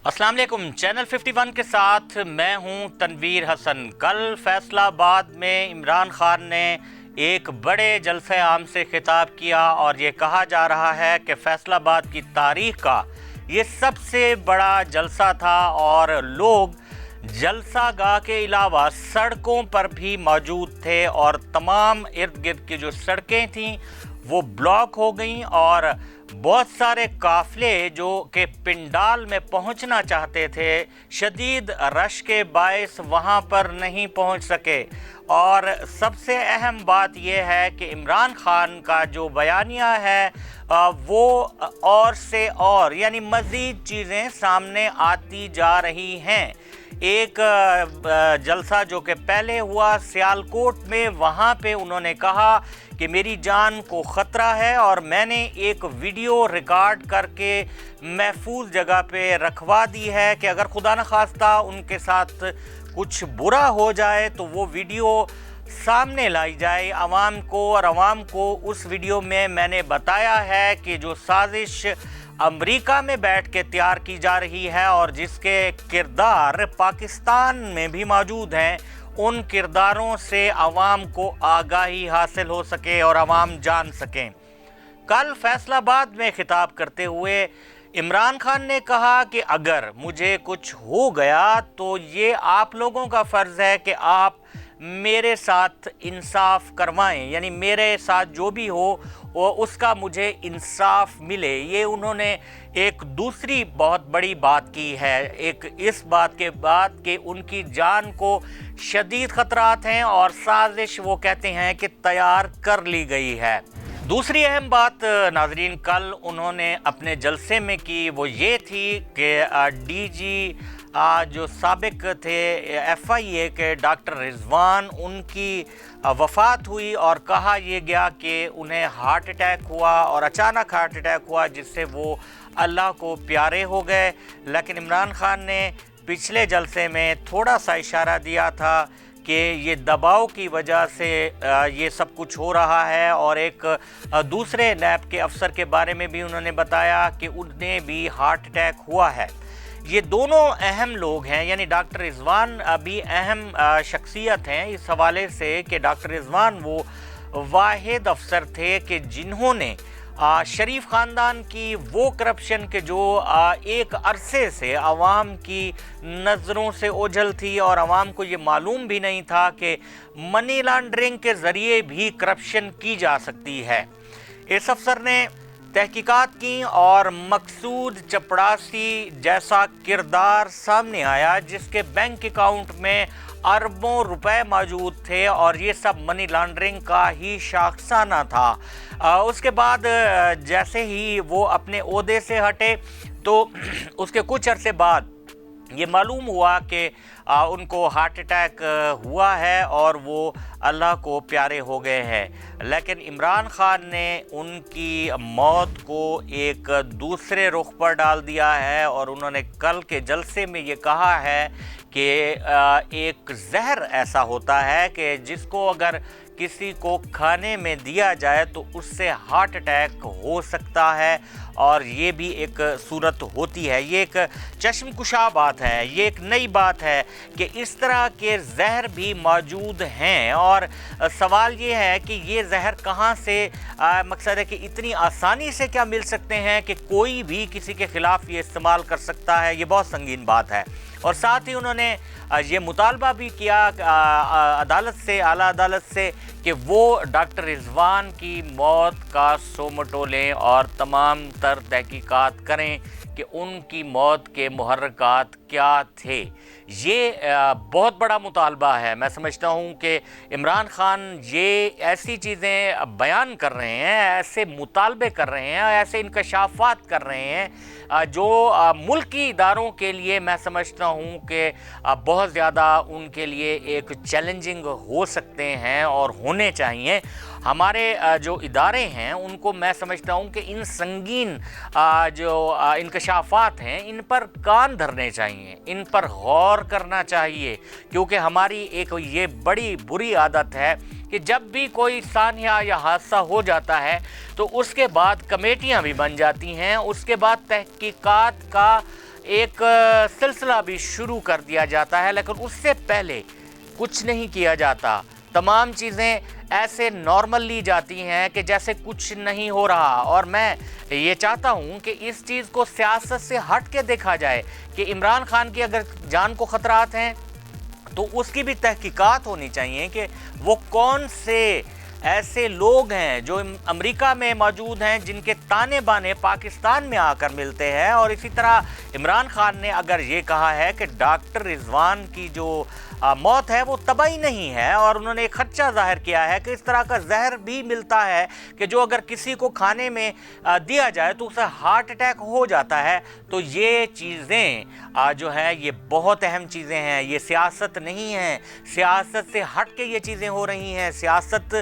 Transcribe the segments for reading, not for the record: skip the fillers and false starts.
अस्सलाम वालेकुम। चैनल 51 के साथ मैं हूं तनवीर हसन। कल फैसलाबाद में इमरान खान ने एक बड़े जलसे आम से खिताब किया और ये कहा जा रहा है कि फैसलाबाद की तारीख का ये सबसे बड़ा जलसा था और लोग जलसा गाह के अलावा सड़कों पर भी मौजूद थे और तमाम इर्द गिर्द की जो सड़कें थीं वो ब्लॉक हो गईं और बहुत सारे काफ़िले जो कि पिंडाल में पहुंचना चाहते थे शदीद रश के बायस वहां पर नहीं पहुंच सके। और सबसे अहम बात यह है कि इमरान खान का जो बयानिया है वो और से और यानी मज़ीद चीज़ें सामने आती जा रही हैं। एक जलसा जो कि पहले हुआ सियालकोट में, वहाँ पे उन्होंने कहा कि मेरी जान को ख़तरा है और मैंने एक वीडियो रिकॉर्ड करके महफूज जगह पे रखवा दी है कि अगर खुदा न खास्ता उनके साथ कुछ बुरा हो जाए तो वो वीडियो सामने लाई जाए आवाम को। और आवाम को उस वीडियो में मैंने बताया है कि जो साजिश अमेरिका में बैठ के तैयार की जा रही है और जिसके किरदार पाकिस्तान में भी मौजूद हैं, उन किरदारों से आवाम को आगाही हासिल हो सके और आवाम जान सकें। कल फैसलाबाद में खिताब करते हुए इमरान खान ने कहा कि अगर मुझे कुछ हो गया तो ये आप लोगों का फ़र्ज़ है कि आप मेरे साथ इंसाफ करवाएं, यानी मेरे साथ जो भी हो वो उसका मुझे इंसाफ मिले। ये उन्होंने एक दूसरी बहुत बड़ी बात की है, एक इस बात के बाद कि उनकी जान को शदीद ख़तरात हैं और साजिश वो कहते हैं कि तैयार कर ली गई है। दूसरी अहम बात नाजरीन कल उन्होंने अपने जलसे में की वो ये थी कि डीजी जो साबिक थे FIA के डॉक्टर रिजवान, उनकी वफ़ात हुई और कहा यह गया कि उन्हें हार्ट अटैक हुआ और अचानक हार्ट अटैक हुआ जिससे वो अल्लाह को प्यारे हो गए। लेकिन इमरान खान ने पिछले जलसे में थोड़ा सा इशारा दिया था कि ये दबाव की वजह से ये सब कुछ हो रहा है और एक दूसरे नैब के अफसर के बारे में भी उन्होंने बताया कि उन्हें भी हार्ट अटैक हुआ है। ये दोनों अहम लोग हैं, यानी डॉक्टर रिजवान भी अहम शख्सियत हैं इस हवाले से कि डॉक्टर रिजवान वो वाहिद अफसर थे कि जिन्होंने शरीफ ख़ानदान की वो करप्शन के जो एक अरसे से आवाम की नज़रों से ओझल थी और आवाम को ये मालूम भी नहीं था कि मनी लॉन्ड्रिंग के ज़रिए भी करप्शन की जा सकती है। इस अफसर ने तहकीकात की और मकसूद चपड़ासी जैसा किरदार सामने आया जिसके बैंक अकाउंट में अरबों रुपए मौजूद थे और ये सब मनी लॉन्ड्रिंग का ही शाखसाना था। उसके बाद जैसे ही वो अपने ओहदे से हटे तो उसके कुछ अरसे बाद ये मालूम हुआ कि उनको हार्ट अटैक हुआ है और वो अल्लाह को प्यारे हो गए हैं। लेकिन इमरान खान ने उनकी मौत को एक दूसरे रुख पर डाल दिया है और उन्होंने कल के जलसे में ये कहा है कि एक जहर ऐसा होता है कि जिसको अगर किसी को खाने में दिया जाए तो उससे हार्ट अटैक हो सकता है और ये भी एक सूरत होती है। ये एक चश्मकुशा बात है, ये एक नई बात है कि इस तरह के जहर भी मौजूद हैं और सवाल ये है कि ये जहर कहाँ से मकसद है कि इतनी आसानी से क्या मिल सकते हैं कि कोई भी किसी के ख़िलाफ़ ये इस्तेमाल कर सकता है। ये बहुत संगीन बात है। और साथ ही उन्होंने ये मुतालबा भी किया अदालत से, आला अदालत से कि वो डॉक्टर रिजवान की मौत का सोमटो लें और तमाम तर तहकीकात करें कि उनकी मौत के मुहर्रिकात क्या थे। ये बहुत बड़ा मुतालबा है। मैं समझता हूँ कि इमरान खान ये ऐसी चीज़ें बयान कर रहे हैं, ऐसे मुतालबे कर रहे हैं, ऐसे इंकशाफात कर रहे हैं जो मुल्की इदारों के लिए मैं समझता हूँ कि बहुत ज़्यादा उनके लिए एक चैलेंजिंग हो सकते हैं और होने चाहिए। हमारे जो इदारे हैं उनको मैं समझता हूँ कि इन संगीन जो इंकशाफात हैं इन पर कान धरने चाहिए, इन पर गौर करना चाहिए, क्योंकि हमारी एक ये बड़ी बुरी आदत है कि जब भी कोई सानिया या हादसा हो जाता है तो उसके बाद कमेटियां भी बन जाती हैं, उसके बाद तहकीकात का ایک سلسلہ بھی شروع کر دیا جاتا ہے، لیکن اس سے پہلے کچھ نہیں کیا جاتا. تمام چیزیں ایسے نارمل لی جاتی ہیں کہ جیسے کچھ نہیں ہو رہا. اور میں یہ چاہتا ہوں کہ اس چیز کو سیاست سے ہٹ کے دیکھا جائے کہ عمران خان کی اگر جان کو خطرات ہیں تو اس کی بھی تحقیقات ہونی چاہیے کہ وہ کون سے ایسے لوگ ہیں جو امریکہ میں موجود ہیں جن کے تانے بانے پاکستان میں آ کر ملتے ہیں. اور اسی طرح عمران خان نے اگر یہ کہا ہے کہ ڈاکٹر رضوان کی جو موت ہے وہ طبعی نہیں ہے، اور انہوں نے ایک خدشہ ظاہر کیا ہے کہ اس طرح کا زہر بھی ملتا ہے کہ جو اگر کسی کو کھانے میں دیا جائے تو اسے ہارٹ اٹیک ہو جاتا ہے. تو یہ چیزیں جو ہیں یہ بہت اہم چیزیں ہیں، یہ سیاست نہیں ہے. سیاست سے ہٹ کے یہ چیزیں ہو رہی ہیں، سیاست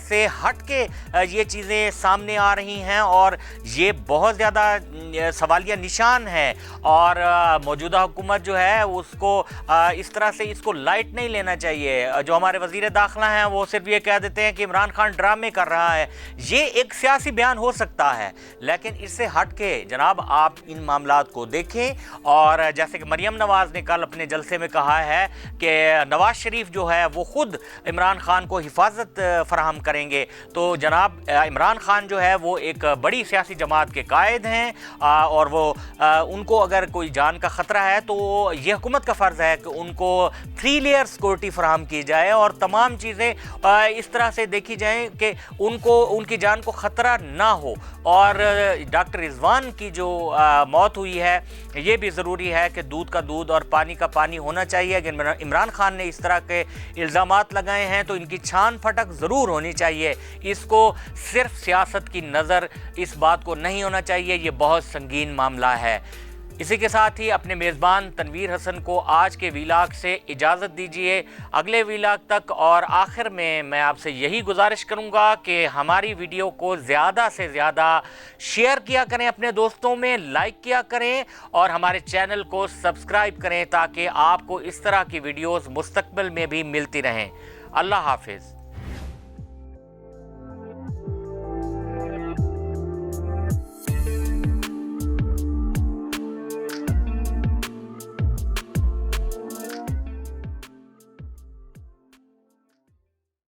سے ہٹ کے یہ چیزیں سامنے آ رہی ہیں، اور یہ بہت زیادہ سوالیہ نشان ہے. اور موجودہ حکومت جو ہے اس کو اس طرح سے اس کو لائٹ نہیں لینا چاہیے. جو ہمارے وزیر داخلہ ہیں وہ صرف یہ کہہ دیتے ہیں کہ عمران خان ڈرامے کر رہا ہے. یہ ایک سیاسی بیان ہو سکتا ہے، لیکن اس سے ہٹ کے جناب آپ ان معاملات کو دیکھیں. اور جیسے کہ مریم نواز نے کل اپنے جلسے میں کہا ہے کہ نواز شریف جو ہے وہ خود عمران خان کو حفاظت فراہم کریں گے. تو جناب عمران خان جو ہے وہ ایک بڑی سیاسی جماعت کے قائد ہیں، اور وہ ان کو اگر کوئی جان کا خطرہ ہے تو یہ حکومت کا فرض ہے کہ ان کو 3 لیئر سیکورٹی فراہم کی جائے اور تمام چیزیں اس طرح سے دیکھی جائیں کہ ان کی جان کو خطرہ نہ ہو. اور ڈاکٹر رضوان کی جو موت ہوئی ہے یہ بھی ضروری ہے کہ دودھ کا دودھ اور پانی کا پانی ہونا چاہیے. اگر عمران خان نے اس طرح کے الزامات لگائے ہیں تو ان کی چھان پھٹک ضرور ہونی چاہیے. اس کو صرف سیاست کی نظر اس بات کو نہیں ہونا چاہیے، یہ بہت سنگین معاملہ ہے. اسی کے ساتھ ہی اپنے میزبان تنویر حسن کو آج کے ویلاگ سے اجازت دیجیے اگلے ویلاگ تک. اور آخر میں آپ سے یہی گزارش کروں گا کہ ہماری ویڈیو کو زیادہ سے زیادہ شیئر کیا کریں، اپنے دوستوں میں لائک کیا کریں، اور ہمارے چینل کو سبسکرائب کریں تاکہ آپ کو اس طرح کی ویڈیوز مستقبل میں بھی ملتی رہیں. اللہ حافظ.